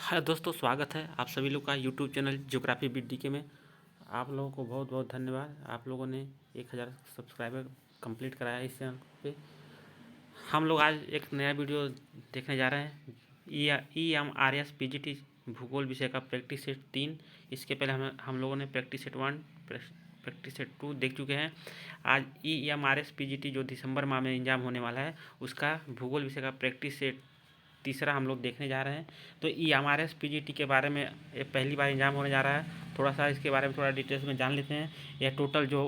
Hello दोस्तों, स्वागत है आप सभी लोग का YouTube channel geography with DK में। आप लोगों को बहुत बहुत धन्यवाद। आप लोगों ने 1000 सब्सक्राइबर कंप्लीट कराया इस चैनल पे। हम लोग आज एक नया वीडियो देखने जा रहे हैं। EMRS PGT भूगोल विषय का प्रैक्टिस सेट 3। इसके पहले हम लोगों ने प्रैक्टिस सेट 1 प्रैक्टिस सेट 2 देख चुके हैं। आज EMRS PGT जो दिसंबर माह में एग्जाम होने वाला है उसका भूगोल विषय का प्रैक्टिस सेट तीसरा हम लोग देखने जा रहे हैं। तो EMRS PGT के बारे में ये पहली बार एग्जाम होने जा रहा है। थोड़ा सा इसके बारे में थोड़ा डिटेल्स में जान लेते हैं। यह टोटल जो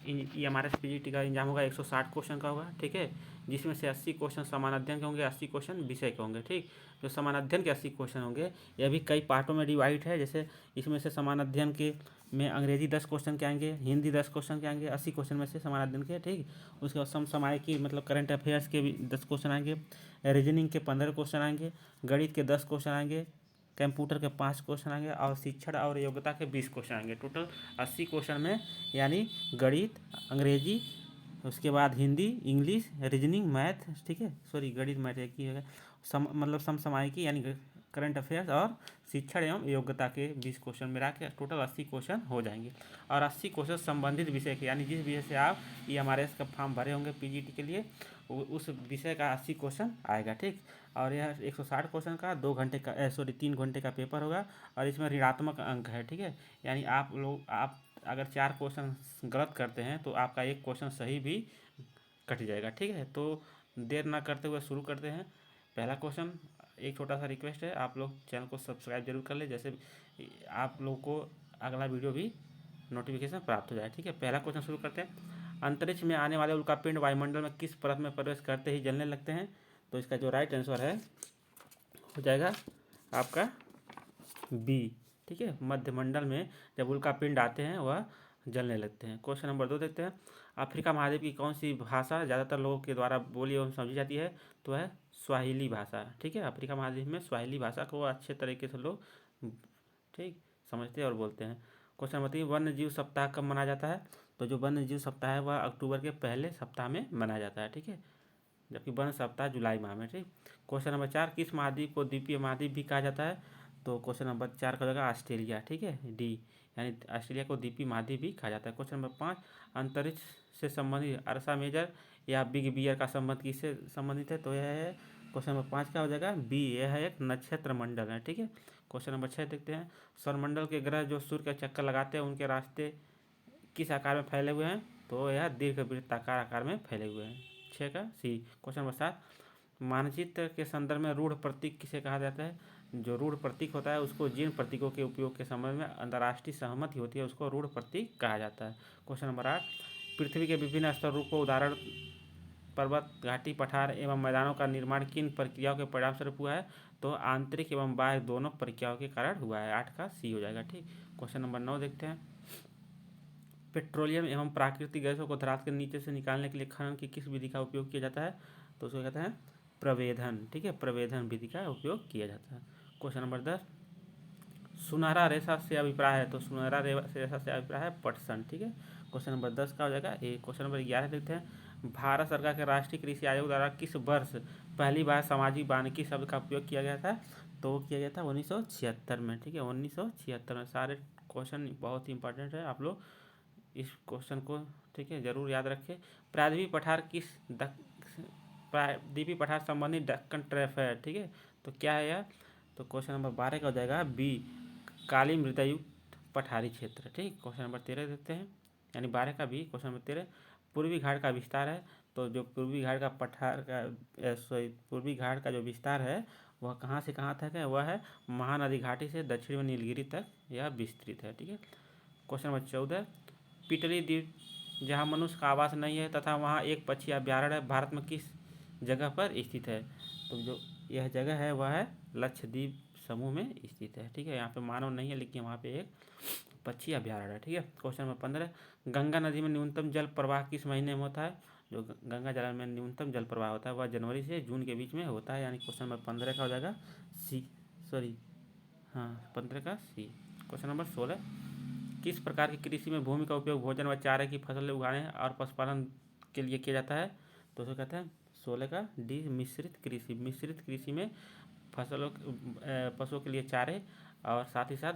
EMRS PGT का एग्जाम होगा 160 क्वेश्चन का होगा, ठीक है, जिसमें से 80 क्वेश्चन समान अध्ययन के होंगे, 80 क्वेश्चन विषय के होंगे। ठीक, जो समान अध्ययन के 80 क्वेश्चन होंगे यह भी कई पार्टों में डिवाइड है। जैसे इसमें से समान अध्ययन के में अंग्रेजी 10 क्वेश्चन के आएंगे, हिंदी 10 क्वेश्चन के आएंगे, 80 क्वेश्चन में से समान अध्ययन के। ठीक, उसके बाद समसामयिकी मतलब करंट अफेयर्स के भी 10 क्वेश्चन आएंगे, रीजनिंग के 15 क्वेश्चन आएंगे, गणित के 10 क्वेश्चन आएंगे, कंप्यूटर के 5 क्वेश्चन आएंगे और शिक्षण और योग्यता के 20 क्वेश्चन आएंगे। टोटल 80 क्वेश्चन में यानी गणित, अंग्रेजी, उसके बाद हिंदी, इंग्लिश, रीजनिंग, मैथ, ठीक है, सॉरी गणित मैथ एक ही है, मतलब समसामयिकी यानी करंट अफेयर्स और शिक्षण एवं योग्यता के 20 क्वेश्चन मिला के टोटल 80 क्वेश्चन हो जाएंगे। और 80 क्वेश्चन संबंधित विषय के, यानी जिस विषय से आप EMRS का फॉर्म भरे होंगे PGT के लिए उस विषय का 80 क्वेश्चन आएगा। ठीक, और यह 160 क्वेश्चन का 2 घंटे का 3 घंटे का पेपर होगा और इसमें ऋणात्मक अंक है। ठीक है, यानी आप अगर 4 क्वेश्चन गलत करते हैं तो आपका एक क्वेश्चन सही भी कट जाएगा। ठीक है, तो देर ना करते हुए शुरू करते हैं। पहला क्वेश्चन, एक छोटा सा रिक्वेस्ट है, आप लोग चैनल को सब्सक्राइब जरूर कर ले, जैसे आप लोग को अगला वीडियो भी नोटिफिकेशन प्राप्त हो जाए। ठीक है, पहला क्वेश्चन शुरू करते हैं। अंतरिक्ष में आने वाले उल्कापिंड वायुमंडल में किस परत में प्रवेश करते ही जलने लगते हैं? तो इसका जो राइट आंसर है हो जाएगा आपका बी। ठीक है, मध्यमंडल में जब उल्कापिंड आते हैं वह जलने लगते हैं। क्वेश्चन नंबर 2 देखते हैं। अफ्रीका महाद्वीप की कौन सी भाषा ज़्यादातर लोगों के द्वारा बोली एवं समझी जाती है? तो है स्वाहिली भाषा। ठीक है, अफ्रीका महाद्वीप में स्वाहिली भाषा को अच्छे तरीके से लोग ठीक समझते और बोलते हैं। क्वेश्चन नंबर 3, वन्य जीव सप्ताह कब मनाया जाता है? तो जो वन्य जीव सप्ताह है वह अक्टूबर के पहले सप्ताह में मनाया जाता है। ठीक है, जबकि वन सप्ताह जुलाई माह में। ठीक, क्वेश्चन नंबर 4, किस महाद्वीप को द्वीपीय महाद्वीप भी कहा जाता है? तो क्वेश्चन नंबर 4 का जगह ऑस्ट्रेलिया। ठीक है, डी, यानी ऑस्ट्रेलिया को द्वीपीय महाद्वीप भी कहा जाता है। क्वेश्चन नंबर 5, अंतरिक्ष से संबंधित अर्सा मेजर या बिग बियर का संबंध किससे संबंधित है? तो यह है क्वेश्चन नंबर 5 का हो जाएगा बी, यह है एक नक्षत्र मंडल है। ठीक है, क्वेश्चन नंबर 6 देखते हैं। सौरमंडल के ग्रह जो सूर्य का चक्कर लगाते हैं उनके रास्ते किस आकार में फैले हुए हैं? तो यह दीर्घवृत्ताकार आकार में फैले हुए हैं। 6 का सी। क्वेश्चन नंबर 7, मानचित्र के संदर्भ में रूढ़ प्रतीक किसे कहा जाता है? जो रूढ़ प्रतीक होता है उसको जिन प्रतीकों के उपयोग के संबंध में अंतर्राष्ट्रीय सहमति होती है उसको रूढ़ प्रतीक कहा जाता है। क्वेश्चन नंबर 8, पृथ्वी के विभिन्न स्तर रूपों उदाहरण पर्वत, घाटी, पठार एवं मैदानों का निर्माण किन प्रक्रियाओं के परिणामस्वरूप हुआ है? तो आंतरिक एवं बाह्य दोनों प्रक्रियाओं के कारण हुआ है। 8 का सी हो जाएगा। ठीक, क्वेश्चन नंबर 9 देखते हैं। पेट्रोलियम एवं प्राकृतिक गैसों को धरातल के नीचे से निकालने के लिए खनन की किस विधि का उपयोग किया जाता है? तो उसको कहते हैं प्रवेधन। ठीक है, प्रवेधन विधि का उपयोग किया जाता है। क्वेश्चन नंबर 10, सुनहरा रेशा से अभिप्राय है? तो सुनहरा रेशा से अभिप्राय है पटसन। ठीक है, क्वेश्चन नंबर 10 का हो जाएगा ए। क्वेश्चन नंबर 11 देखते हैं। भारत सरकार के राष्ट्रीय कृषि आयोग द्वारा किस वर्ष पहली बार सामाजिक वानिकी शब्द का उपयोग किया गया था? तो किया गया था 1976 में। ठीक है, 1976 में। सारे क्वेश्चन बहुत ही इंपॉर्टेंट है, आप लोग इस क्वेश्चन को ठीक है जरूर याद रखें। प्रायद्वीपीय पठार प्रायद्वीपीय पठार संबंधी दक्कन ट्रैप है? ठीक है, तो क्या है यह? तो क्वेश्चन नंबर 12 का हो जाएगा बी, काली मृदायुक्त पठारी क्षेत्र। ठीक, क्वेश्चन नंबर 13 देखते हैं, यानी 12 का बी। क्वेश्चन नंबर 13, पूर्वी घाट का विस्तार है? तो जो पूर्वी घाट का पूर्वी घाट का जो विस्तार है वह कहाँ से कहाँ तक है? वह है महानदी घाटी से दक्षिण में नीलगिरी तक यह विस्तृत है। ठीक है, क्वेश्चन नंबर 14, पिटली द्वीप जहाँ मनुष्य का आवास नहीं है तथा वहाँ एक पक्षी अभ्यारण्य है, भारत में किस जगह पर स्थित है? तो जो यह जगह है वह है लक्षद्वीप समूह में स्थित है। ठीक है, यहाँ पे मानव नहीं है लेकिन वहाँ पे एक पक्षी अभ्यारण्य है। ठीक है, क्वेश्चन नंबर 15, गंगा नदी में न्यूनतम जल प्रवाह किस महीने में होता है? जो गंगा जल में न्यूनतम जल प्रवाह होता है वह जनवरी से जून के बीच में होता है, यानी क्वेश्चन नंबर 15 का हो जाएगा सी, सॉरी हाँ 15 का सी। क्वेश्चन नंबर 16, किस प्रकार की कृषि में भूमि का उपयोग भोजन व चारे की फसलें उगाने और पशुपालन के लिए किया जाता है? तो उसको कहते हैं 16 का डी, मिश्रित कृषि। मिश्रित कृषि में पशुओं के लिए चारे और साथ ही साथ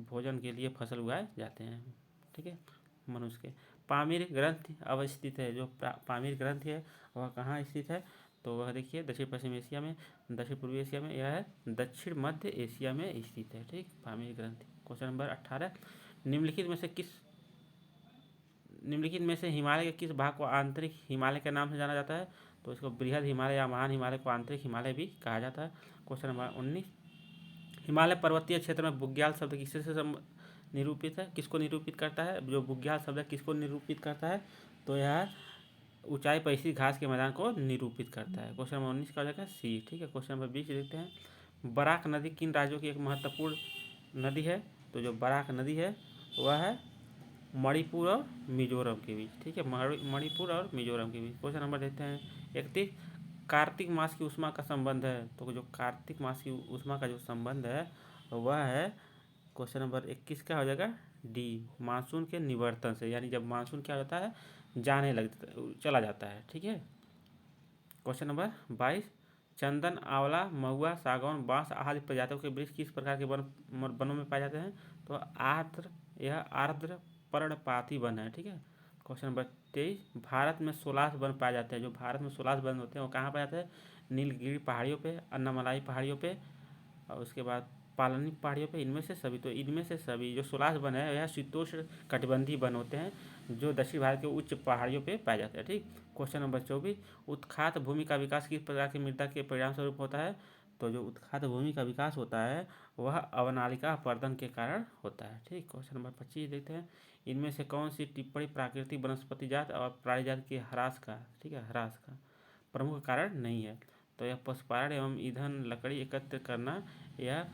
भोजन के लिए फसल उगाए जाते हैं। ठीक है, मनुष्य के पामीर ग्रंथ अवस्थित है। जो पामीर ग्रंथ है वह कहाँ स्थित है? तो वह देखिए दक्षिण पश्चिम एशिया में, दक्षिण पूर्वी एशिया में, यह है दक्षिण मध्य एशिया में स्थित है। ठीक, पामीर ग्रंथ। क्वेश्चन नंबर 18, निम्नलिखित में से हिमालय के किस भाग को आंतरिक हिमालय के नाम से जाना जाता है? तो इसको बृहद हिमालय या महान हिमालय को आंतरिक हिमालय भी कहा जाता है। क्वेश्चन नंबर 19, हिमालय पर्वतीय क्षेत्र में बुग्याल शब्द किससे निरूपित है? किसको निरूपित करता है? जो बुग्याल शब्द है किसको निरूपित करता है? तो यह ऊंचाई पर स्थित घास के मैदान को निरूपित करता है। क्वेश्चन नंबर 19 का हो जाएगा सी। ठीक है, क्वेश्चन नंबर 20 देखते हैं, बराक नदी किन राज्यों की एक महत्वपूर्ण नदी है? तो जो बराक नदी है वह है मणिपुर और मिजोरम के बीच। ठीक है, मणिपुर और मिजोरम के बीच। क्वेश्चन नंबर देखते हैं 31, कार्तिक मास की उष्मा का संबंध है। तो जो कार्तिक मास की उष्मा का जो संबंध है वह है, क्वेश्चन नंबर 21 का हो जाएगा डी, मानसून के निवर्तन से। यानी जब मानसून क्या होता है, चला जाता है। ठीक है, क्वेश्चन नंबर 22, चंदन, आंवला, महुआ, सागौन, बांस आदि प्रजातियों के वृक्ष किस प्रकार के वनों में पाए जाते हैं? तो यह आर्द्र पर्णपाती वन है। ठीक है, क्वेश्चन नंबर 23, भारत में 16 वन पाए जाते हैं। जो भारत में 16 वन होते हैं वो कहाँ पाए जाते हैं? नीलगिरी पहाड़ियों पे, अन्नामलाई पहाड़ियों पे और उसके बाद पालनी पहाड़ियों पे। इनमें से सभी जो 16 वन है यह शीतोष्ण कटिबंधीय वन होते हैं जो दक्षिण भारत के उच्च पहाड़ियों पे पाए जाते हैं। ठीक, क्वेश्चन नंबर 24, उत्खात भूमि का विकास किस प्रकार की मृदा के परिणाम स्वरूप होता है? तो जो उत्खात भूमि का विकास होता है वह अवनालिका अपरदन के कारण होता है। ठीक, क्वेश्चन नंबर 25 देखते हैं, इनमें से कौन सी टिप्पणी प्राकृतिक वनस्पति जात और प्राणी जात के ह्रास का, ठीक है, ह्रास का प्रमुख कारण नहीं है? तो यह पशुपालन एवं ईंधन लकड़ी एकत्र करना यह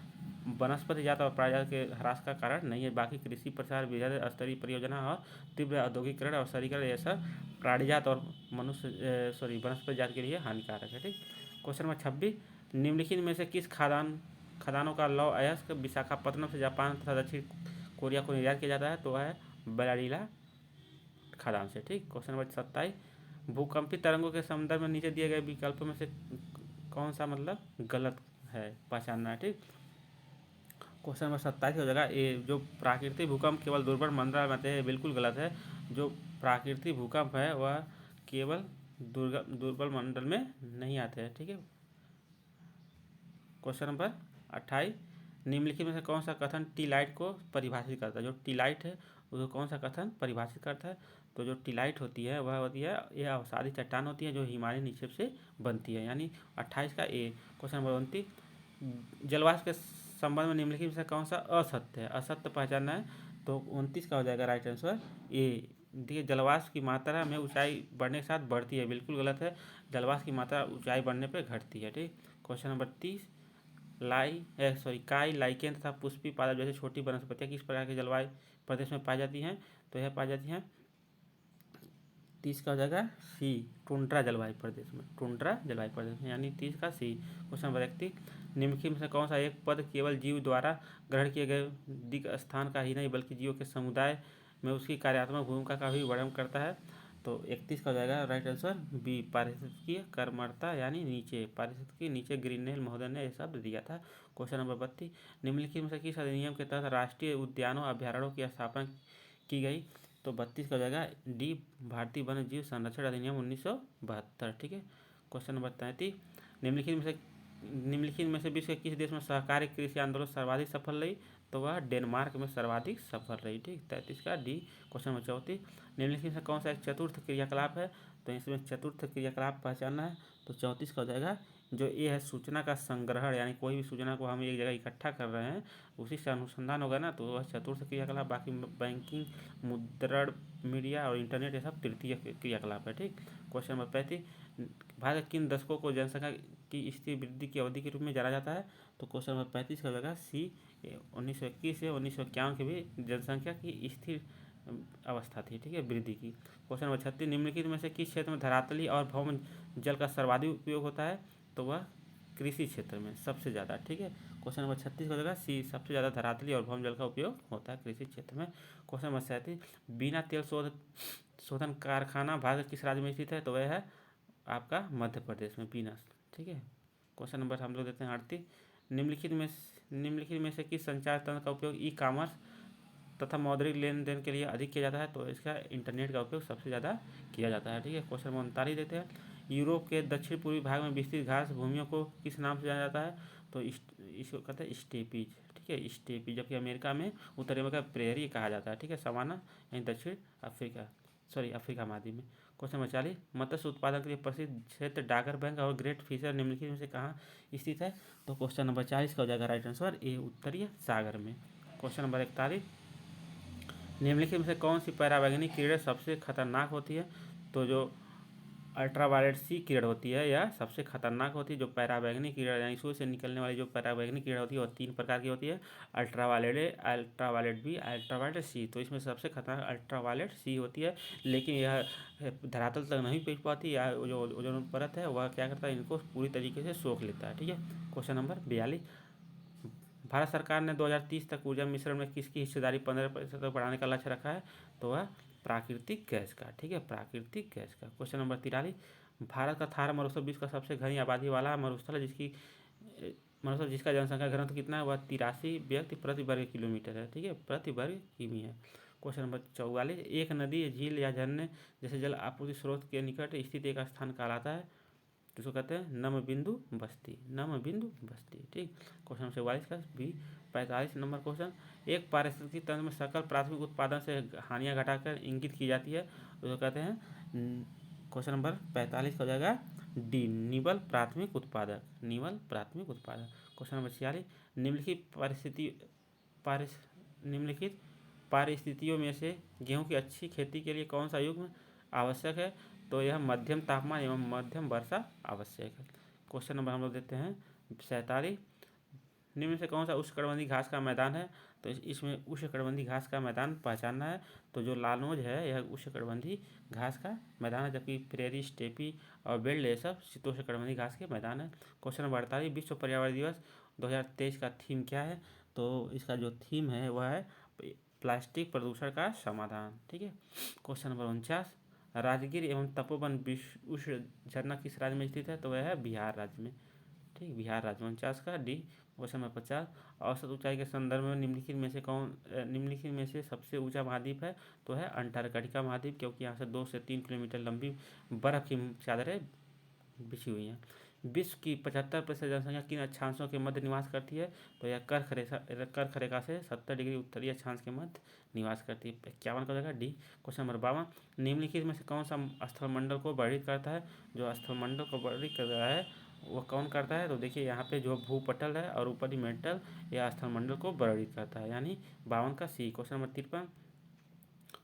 वनस्पति जात और प्राणी जात के ह्रास का कारण नहीं है। बाकी कृषि प्रसार, बृहद स्तरीय परियोजना और तीव्र औद्योगिकरण और शहरीकरण यह सब प्राणी जात और वनस्पति जात के लिए हानिकारक है। ठीक, क्वेश्चन नंबर 26, निम्नलिखित में से किस खदानों का लौह अयस्क विशाखापत्तनम से जापान तथा दक्षिण कोरिया को निर्यात किया जाता है? तो वह है बैलाडीला खदान से। ठीक, क्वेश्चन नंबर 27, भूकंपी तरंगों के संदर्भ में नीचे दिए गए विकल्पों में से कौन सा मतलब गलत है, पहचानना है। ठीक, क्वेश्चन नंबर 27 हो जाएगा ए, जो प्राकृतिक भूकंप केवल दुर्बल मंडल में आते हैं, बिल्कुल गलत है। जो प्राकृतिक भूकंप है वह केवल दुर्बल मंडल में नहीं आते हैं। ठीक है, क्वेश्चन नंबर 28, निम्नलिखित में से कौन सा कथन टीलाइट को परिभाषित करता है? जो टीलाइट है उसको कौन सा कथन परिभाषित करता है? तो जो टीलाइट होती है वह होती है यह अवसादी चट्टान होती है जो हिमालय निक्षेप से बनती है। यानी 28 का ए। क्वेश्चन नंबर 29, जलवाष्प के संबंध में निम्नलिखित में से कौन सा असत्य है? असत्य पहचानना है। तो 29 का हो जाएगा राइट आंसर ए। देखिए, जलवाष्प की मात्रा में ऊंचाई बढ़ने के साथ बढ़ती है, बिल्कुल गलत है। जलवाष्प की मात्रा ऊंचाई बढ़ने पर घटती है। ठीक, क्वेश्चन नंबर 30, काई, लाइकेन तथा पुष्पी पादप जैसी छोटी वनस्पतियाँ किस प्रकार के जलवायु प्रदेश में पाई जाती हैं? तो यह पाई जाती हैं 30 का हो जाएगा सी, टुंड्रा जलवायु प्रदेश में, टुंड्रा जलवायु प्रदेश में, यानी 30 का सी। क्वेश्चन नंबर 31, निम्नलिखित में से कौन सा एक पद केवल जीव द्वारा ग्रहण किए गए दिग स्थान का ही नहीं बल्कि जीवों के समुदाय में उसकी कार्यात्मक भूमिका का भी वर्णन करता है? तो 31 का हो जाएगा राइट आंसर बी, पारिस्थितिकीय कर्मठता, यानी नीचे पारिस्थितिकी नीचे ग्रीनहेल महोदय ने यह शब्द दिया था। क्वेश्चन नंबर 32, निम्नलिखित में से किस अधिनियम के तहत राष्ट्रीय उद्यानों अभ्यारण्यों की स्थापना की गई? तो 32 का हो जाएगा डी, भारतीय वन्य जीव संरक्षण अधिनियम 1972। ठीक है, क्वेश्चन नंबर 33, निम्नलिखित में से विश्व के किस देश में सहकारी कृषि आंदोलन सर्वाधिक सफल रही? तो वह डेनमार्क में सर्वाधिक सफल रही। ठीक, 33 का डी। क्वेश्चन नंबर 34, निम्नलिखित में कौन सा एक चतुर्थ क्रियाकलाप है? तो इसमें चतुर्थ क्रियाकलाप पहचानना है। तो 34 का हो जाएगा जो ये है सूचना का संग्रहण, यानी कोई भी सूचना को हम एक जगह इकट्ठा कर रहे हैं उसी से अनुसंधान होगा ना, तो वह चतुर्थ क्रियाकलाप। बाकी बैंकिंग, मुद्रण, मीडिया और इंटरनेट ये सब तृतीय क्रियाकलाप है। ठीक, क्वेश्चन नंबर 35, भारत के किन दशकों को जनसंख्या की स्थिर वृद्धि की अवधि के रूप में जाना जाता है? तो क्वेश्चन नंबर 35 का होगा सी, 1921 से 1951 के भी जनसंख्या की स्थिर अवस्था थी। ठीक है, वृद्धि की। क्वेश्चन नंबर 36, निम्नलिखित में से किस क्षेत्र में धरातली और भौम जल का सर्वाधिक उपयोग होता है? तो वह कृषि क्षेत्र में सबसे ज़्यादा। ठीक है, क्वेश्चन नंबर 36 का होगा सी, सबसे ज़्यादा धरातली और भौम जल का उपयोग होता है कृषि क्षेत्र में। क्वेश्चन नंबर 37, बिना तेल शोधन कारखाना भारत किस राज्य में स्थित है? तो वह है आपका मध्य प्रदेश में बीना। ठीक है, क्वेश्चन नंबर हम लोग देते हैं 38, निम्नलिखित में से किस संचार तंत्र का उपयोग ई कॉमर्स तथा मौद्रिक लेन देन के लिए अधिक किया जाता है? तो इसका इंटरनेट का उपयोग सबसे ज़्यादा किया जाता है। ठीक है, क्वेश्चन नंबर 39 देते हैं, यूरोप के दक्षिण पूर्वी भाग में विस्तृत घास भूमियों को किस नाम से जाना जाता है? तो इसको कहते हैं स्टेपीज। ठीक है, स्टेपीज। जबकि अमेरिका में, उत्तरी अमेरिका प्रेयरी कहा जाता है। ठीक है, सवाना यानी दक्षिण अफ्रीका महाद्वीप में। क्वेश्चन नंबर 40, मत्स्य उत्पादन के लिए प्रसिद्ध क्षेत्र डागर बैंक और ग्रेट फिशर निम्नलिखित में से कहाँ स्थित है? तो क्वेश्चन नंबर 40 का हो जाएगा राइट आंसर ए, उत्तरीय सागर में। क्वेश्चन नंबर 41, निम्नलिखित में से कौन सी पराबैंगनी किरण सबसे खतरनाक होती है? तो जो अल्ट्रावायलेट सी किरण होती है यह सबसे खतरनाक होती है। जो पराबैंगनी किरण यानी सूर्य से निकलने वाली जो पराबैंगनी किरण होती है वह 3 प्रकार की होती है, अल्ट्रावायलेट बी, अल्ट्रावायलेट सी। तो इसमें सबसे खतरनाक अल्ट्रावायलेट सी होती है, लेकिन यह धरातल तक नहीं पहुँच पाती। या जो ओजोन परत है वह क्या करता है, इनको पूरी तरीके से सोख लेता है। ठीक है, क्वेश्चन नंबर 42, भारत सरकार ने 2030 तक ऊर्जा मिश्रण में किसकी हिस्सेदारी 15% तक बढ़ाने का लक्ष्य रखा है? तो वह प्राकृतिक गैस का। ठीक है, प्राकृतिक गैस का। क्वेश्चन नंबर 43, भारत का थार मरुस्थल विश्व का सबसे घनी आबादी वाला मरुस्थल है, जिसका जनसंख्या घनत्व कितना है? वह 83 व्यक्ति प्रति वर्ग किलोमीटर है। ठीक है, प्रति वर्ग किमी है। क्वेश्चन नंबर 44, एक नदी, झील या झरने जैसे जल आपूर्ति स्रोत के निकट स्थित एक स्थान कहलाता है? किसको कहते हैं? नम बिंदु बस्ती, नम बिंदु बस्ती। ठीक, क्वेश्चन नंबर 44 का बी। 45 नंबर क्वेश्चन, एक पारिस्थितिकी तंत्र में सकल प्राथमिक उत्पादन से हानियां घटाकर इंगित की जाती है, उसको कहते हैं? क्वेश्चन नंबर 45 का हो जाएगा डी, निवल प्राथमिक उत्पादक, निवल प्राथमिक उत्पादक। क्वेश्चन नंबर 46, निम्नलिखित परिस्थितियों में से गेहूं की अच्छी खेती के लिए कौन सा युग्म आवश्यक है? तो यह मध्यम तापमान एवं मध्यम वर्षा आवश्यक है। क्वेश्चन नंबर हम लोग देते हैं 47, निम्न में से कौन सा उष्णकटिबंधीय घास का मैदान है? तो इसमें उष्णकटिबंधीय घास का मैदान पहचानना है। तो जो लालनोज है यह उष्णकटिबंधीय घास का मैदान है, जबकि प्रेरी, स्टेपी और बेल्ट ये सब शीतोष्णकटिबंधीय घास के मैदान है। क्वेश्चन नंबर 48, विश्व पर्यावरण दिवस 2023 का थीम क्या है? तो इसका जो थीम है वह है प्लास्टिक प्रदूषण का समाधान। ठीक है, क्वेश्चन नंबर 49, राजगीर एवं तपोवन उष्ण झरना किस राज्य में स्थित है? तो वह है बिहार राज्य में। ठीक, बिहार राज्य में। 49 का डी। क्वेश्चन नंबर 50, औसत ऊंचाई के संदर्भ में निम्नलिखित में से सबसे ऊंचा महाद्वीप है? तो है अंटार्कटिका महाद्वीप, क्योंकि यहाँ से 2 से 3 किलोमीटर लंबी बर्फ की चादरें बिछी हुई हैं। विश्व की 75% जनसंख्या किन अक्षांशों के मध्य निवास करती है? तो यह कर्क रेखा से 70 डिग्री उत्तरीय अक्षांश के मध्य निवास करती है। 51 का जगह डी। क्वेश्चन नंबर 52, निम्नलिखित में से कौन सा स्थलमंडल को वर्णित करता है? जो स्थलमंडल को वर्णित कर रहा है वह कौन करता है? तो देखिए यहाँ पे जो भूपटल है और ऊपरी मेंटल या स्थलमंडल को वर्णित करता है, यानी 52 का सी। क्वेश्चन नंबर 53,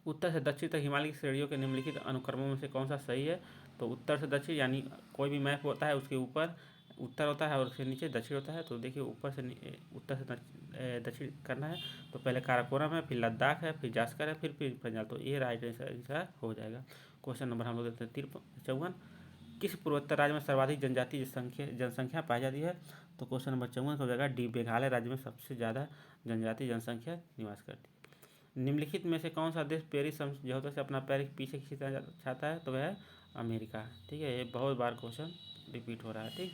उत्तर से दक्षिण तक हिमालय की श्रेणियों के निम्नलिखित अनुक्रमों में से कौन सा सही है? तो उत्तर से दक्षिण, यानी कोई भी मैप होता है उसके ऊपर उत्तर होता है और उसके नीचे दक्षिण होता है। तो देखिए उत्तर से दक्षिण करना है तो पहले काराकोरम है, फिर लद्दाख है, फिर जास्कर है, फिर पंजाब। तो ये राइट आंसर हो जाएगा। क्वेश्चन नंबर हम लोग देते हैं 54, किस पूर्वोत्तर राज्य में सर्वाधिक जनजातीय जनसंख्या पाई जाती है? तो क्वेश्चन नंबर 54 हो जाएगा डी, मेघालय राज्य में सबसे ज़्यादा जनजातीय जनसंख्या निवास करती है। निम्नलिखित में से कौन सा देश पेरिस समझौते से अपना पैर पीछे खींचना चाहता है? तो वह है अमेरिका। ठीक है, ये बहुत बार क्वेश्चन रिपीट हो रहा है। ठीक,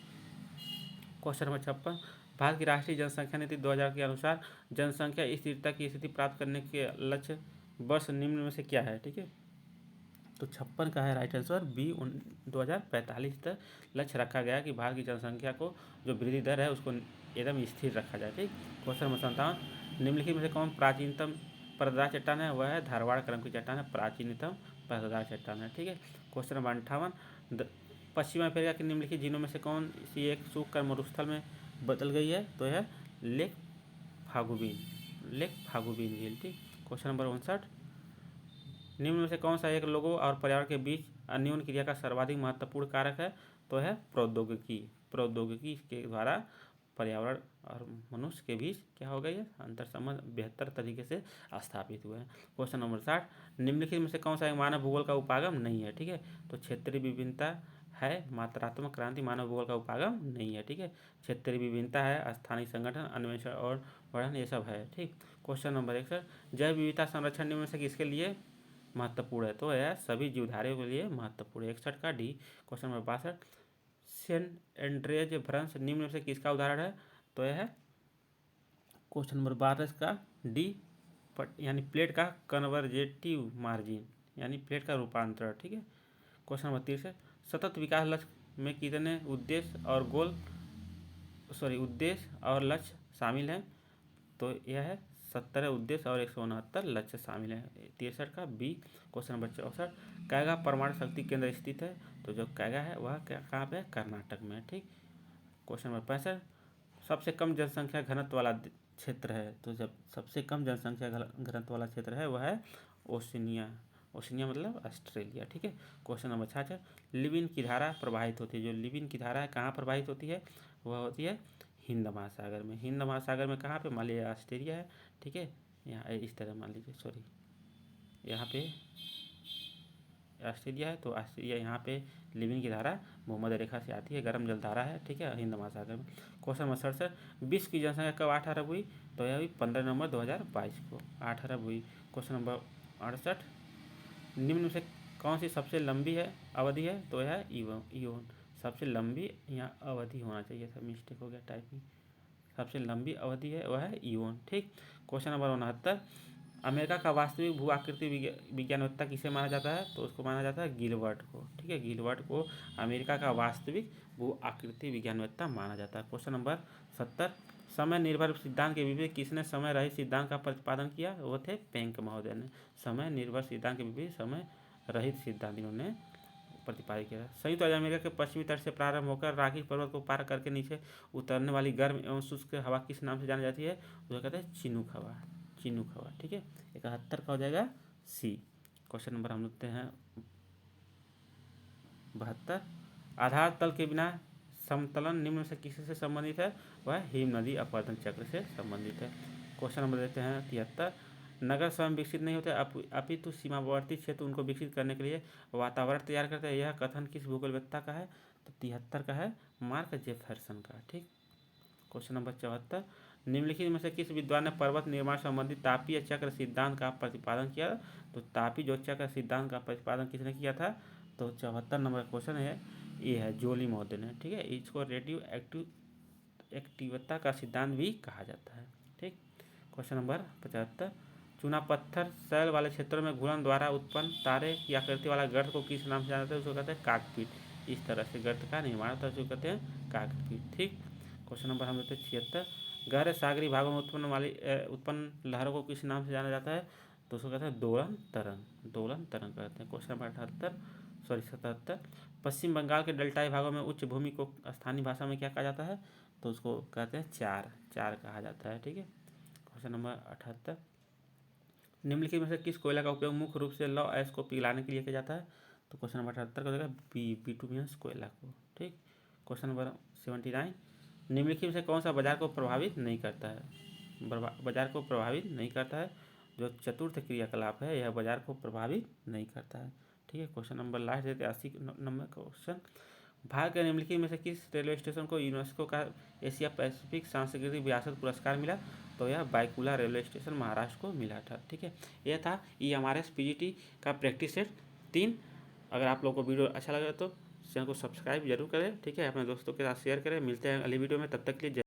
क्वेश्चन नंबर 56, भारत की राष्ट्रीय जनसंख्या नीति 2000 के अनुसार जनसंख्या स्थिरता की स्थिति प्राप्त करने के लक्ष्य वर्ष निम्न में से क्या है? ठीक है, तो 56 का है राइट आंसर बी, 2045 तक लक्ष्य रखा गया कि भारत की जनसंख्या को जो वृद्धि दर है उसको एकदम स्थिर रखा जाए। ठीक, क्वेश्चन नंबर 57, निम्नलिखित में से कौन प्राचीनतम परतदार चट्टान है? वह है धारवाड़ क्रम की चट्टान है, प्राचीनतम परतदार चट्टान है। ठीक है, क्वेश्चन नंबर 58, पश्चिमी अफ्रीका के निम्नलिखित झीलों में से कौन सी एक सूख कर मरुस्थल में बदल गई है? तो यह लेक फागुबीन झील। ठीक, क्वेश्चन नंबर 59, निम्न में से कौन सा एक लोगों और पर्यावरण के बीच अन्योन्य क्रिया का सर्वाधिक महत्वपूर्ण कारक है? तो है प्रौद्योगिकी के द्वारा पर्यावरण और मनुष्य के बीच क्या हो गई है? अंतर संबंध बेहतर तरीके से स्थापित हुए हैं। क्वेश्चन नंबर 60, निम्नलिखित में से कौन सा एक मानव भूगोल का उपागम नहीं है? ठीक है, तो क्षेत्रीय विभिन्नता है, मात्रात्मक क्रांति मानव भूगोल का उपागम नहीं है। ठीक है, क्षेत्रीय विभिन्नता है, स्थानीय संगठन, अन्वेषण और वर्णन ये सब है। ठीक, क्वेश्चन नंबर 61, जैव विविधता संरक्षण निम्न में से किसके लिए महत्वपूर्ण है? तो यह सभी जीवधारियों के लिए महत्वपूर्ण है। 61 का डी। क्वेश्चन नंबर 62, सेंट एंड्रेज भ्रंश निम्न में से किसका उदाहरण है? तो यह है क्वेश्चन नंबर 12 का डी, यानी प्लेट का कन्वर्जेटिव मार्जिन, यानी प्लेट का रूपांतरण। ठीक है। क्वेश्चन नंबर 30 है सतत विकास लक्ष्य में कितने उद्देश्य और लक्ष्य शामिल हैं? तो यह है 70 उद्देश्य और 169 लक्ष्य शामिल हैं। 63 का बी। क्वेश्चन नंबर 64 कैगा परमाणु शक्ति केंद्र स्थित है? तो जो कैगा है वह कहाँ पे है? कर्नाटक में। ठीक। क्वेश्चन नंबर 65 सबसे कम जनसंख्या घनत्व वाला क्षेत्र है? तो जब सबसे कम जनसंख्या घनत्व वाला क्षेत्र है वह है ओशिनिया। ओशिनिया मतलब ऑस्ट्रेलिया। ठीक है। क्वेश्चन नंबर 66 लिबिन की धारा प्रवाहित होती है? जो लिबिन की धारा है कहाँ प्रवाहित होती है? वह होती है हिंद महासागर में। हिंद महासागर में कहाँ पे? मान लीजिए ऑस्ट्रेलिया है। ठीक है। यहाँ इस तरह मान लीजिए, सॉरी, यहाँ पे ऑस्ट्रेलिया है तो ऑस्ट्रेलिया यहाँ पे लिबिन की धारा भूमध्य रेखा से आती है, गर्म जल धारा है। ठीक है। हिंद महासागर में। क्वेश्चन नंबर 67 विश्व की जनसंख्या कब 8 अरब हुई? तो यह हुई 15 नवंबर 2022 को 8 अरब हुई। क्वेश्चन नंबर 68 निम्न में से कौन सी सबसे लंबी है अवधि है? तो यह है ईओन। सबसे लंबी यहाँ अवधि होना चाहिए था, मिस्टेक हो गया टाइपिंग। सबसे लंबी अवधि है वह है ईओन। ठीक। क्वेश्चन नंबर 69 अमेरिका का वास्तविक भू आकृति विज्ञानवेत्ता किसे माना जाता है? तो उसको माना जाता है गिलबर्ट को। ठीक है। गिलबर्ट को अमेरिका का वास्तविक भू आकृति विज्ञानवेत्ता माना जाता है। क्वेश्चन नंबर 70 समय निर्भर सिद्धांत के विपरीत किसने समय रहित सिद्धांत का प्रतिपादन किया? वो थे पेंक महोदय ने। समय निर्भर सिद्धांत के विपरीत समय रहित सिद्धांत इन्होंने प्रतिपादित किया। संयुक्त राज्य अमेरिका के पश्चिमी तट से प्रारंभ होकर राकी पर्वत को पार करके नीचे उतरने वाली गर्म एवं शुष्क हवा किस नाम से जानी जाती है? तो कहते हैं चिनूक हवा। चिनूक हवा। ठीक है। 71 का हो जाएगा सी। क्वेश्चन नंबर हम लिखते हैं 72 आधार तल के बिना समतलन निम्न से किसी से संबंधित है? वह हिम नदी अपवर्तन चक्र से संबंधित है। क्वेश्चन नंबर देते हैं 73 नगर स्वयं विकसित नहीं होते अपितु सीमावर्ती क्षेत्र उनको विकसित करने के लिए वातावरण तैयार करते हैं। यह कथन किस भूगोलवेत्ता का है? तो 73 का है मार्क जेफरसन का। ठीक। क्वेश्चन नंबर 74 निम्नलिखित में से किस विद्वान ने पर्वत निर्माण संबंधी तापीय चक्र सिद्धांत का प्रतिपादन किया? तो तापी जो चक्र सिद्धांत का प्रतिपादन किसने किया था? तो 74 नंबर क्वेश्चन है ये है जोली महोदय ने। ठीक है। इसको रेडियो एक्टिवता का सिद्धांत भी कहा जाता है। ठीक। क्वेश्चन नंबर 75 चूना पत्थर शैल वाले क्षेत्रों में घूर्णन द्वारा उत्पन्न तारे की आकृति वाला गर्त को किस नाम से जाना जाता है? उसको कहते हैं काकपीट। इस तरह से गर्त का निर्माण होता है, उसको कहते हैं काकपीट। ठीक। क्वेश्चन नंबर हम लेते हैं 76 गहरे सागरी भागों में उत्पन्न लहरों को किस नाम से जाना जाता है? तो उसको कहते हैं दोलन तरंग। दोलन तरंग कहते हैं। क्वेश्चन नंबर 77 पश्चिम बंगाल के डेल्टाई भागों में उच्च भूमि को स्थानीय भाषा में क्या कहा जाता है? तो उसको कहते हैं चार कहा जाता है। ठीक है। क्वेश्चन नंबर 78 निम्नलिखित में से किस कोयला का उपयोग मुख्य रूप से लौह अयस्क को पिघलाने के लिए किया जाता है? तो क्वेश्चन नंबर 78 का देगा बिटुमिनस कोयला को। ठीक। क्वेश्चन नंबर 79 निम्नलिखित में से कौन सा बाजार को प्रभावित नहीं करता है? बाजार को प्रभावित नहीं करता है जो चतुर्थ क्रियाकलाप है यह बाजार को प्रभावित नहीं करता है। ठीक है। क्वेश्चन नंबर लास्ट देते 80 नंबर क्वेश्चन भारत के निम्नलिखित में से किस रेलवे स्टेशन को यूनेस्को का एशिया पैसिफिक सांस्कृतिक विरासत पुरस्कार मिला? तो यह बाइकुला रेलवे स्टेशन महाराष्ट्र को मिला था। ठीक है। यह था EMRS PGT का प्रैक्टिस सेट 3। अगर आप लोगों को वीडियो अच्छा लगे तो चैनल को सब्सक्राइब जरूर करें। ठीक है। अपने दोस्तों के साथ शेयर करें। मिलते हैं अगली वीडियो में, तब तक के लिए